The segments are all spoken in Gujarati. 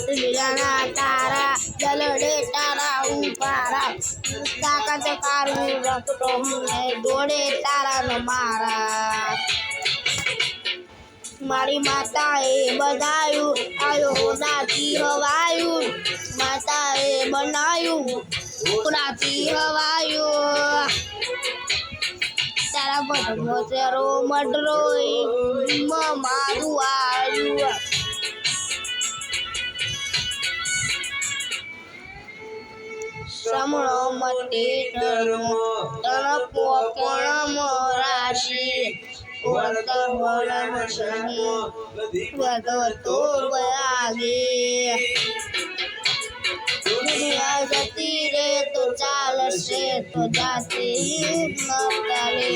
બીજાના તારા જલડે તારા ઉપારા તાકાત કારું રખતો મને દોડે તારા ન મારા મારી માતાએ બનાયું આયો નાથી હવાયું માતાએ બનાયું નાથી હવાયું તારા બટમો તેરો મડરો મારું આવ્યું સમણો મતે તણપો પણ રાશી વર્તવણ શનિ વધતો બરાગે દુનિયા જતી રે તો ચાલશે તો જાતી ન ચાલે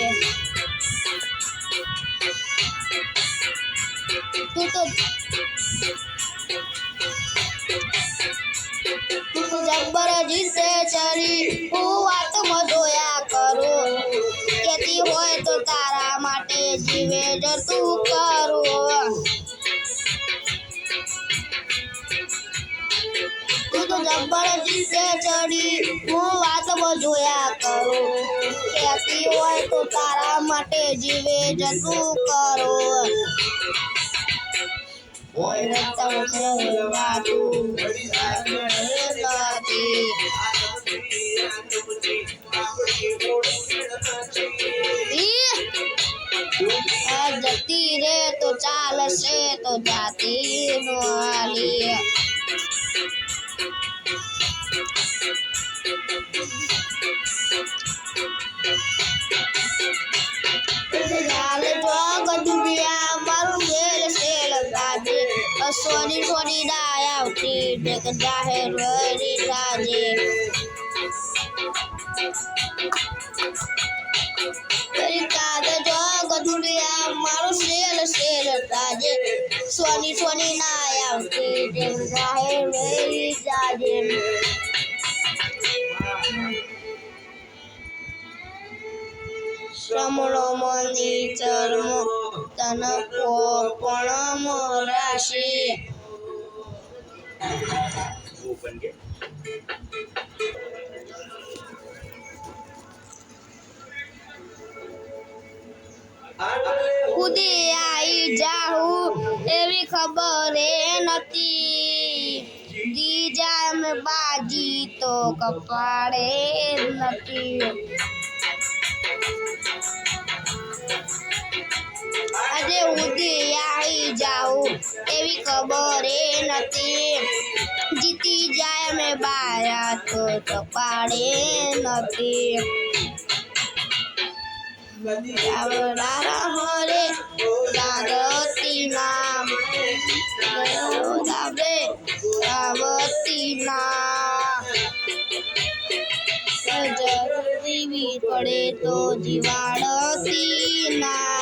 જબ્બર જીતે ચડી હું વાતમાં જોયા કરું કેતી હોય તો તારા માટે જીવે જતું કરું તું તો જબ્બર જીતે ચડી હું વાતમાં જોયા કરું કેતી હોય તો તારા માટે જીવે જતું કરું કોઈ રસ્તા વાતું જતી રે તો ચાલશે તો જાતી નો હાલી સોની સોની ડાય આવતી દેખ જાહેર વરી રાજે કાદ જો ગધુડિયા મારું શેલ રાજે સોની સોની નાય આવતી દેખ જાહેર વરી રાજે શ્રમણો મની ચર્મો તનકો પણ રાશી કુદી આઈ જાઉં એવી ખબર નથી દી જાય મેં બાજી તો કપાળે નથી આજે ઉદી આવી જાઉં એવી ખબર નથી જીતી જાય મેં બાયા તો કપાળે નથી હરે દાદતી નામ દાવતી નામ જરૂરી પડે તો જીવાડતી ના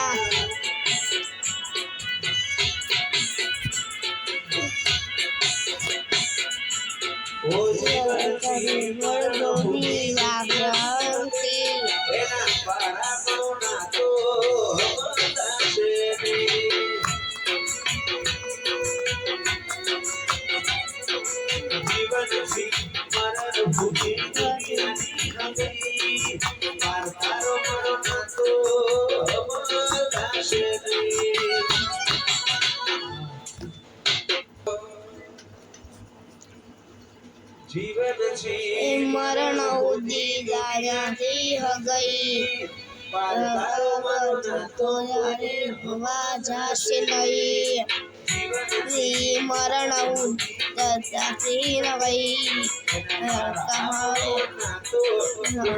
मरण उदी जाती हो गई तो जाने हुआ जासे नहीं मरण जाती हो गई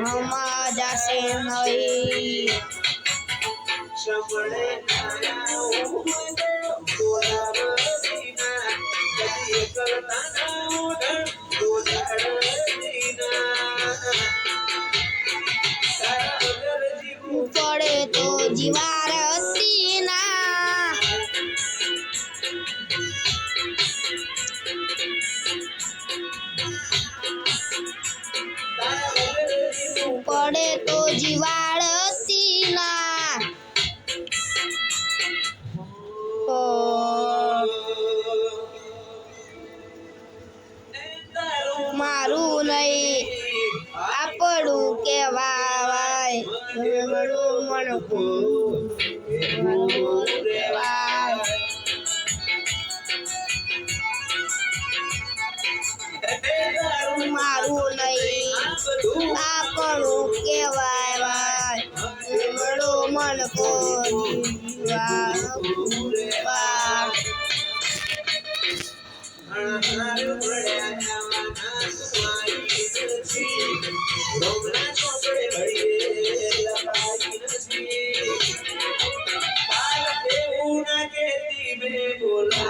हमा जासे नहीं पड़े तो जीवारती ना पड़े तो जीवारती ना બાળકો જીવા બોલા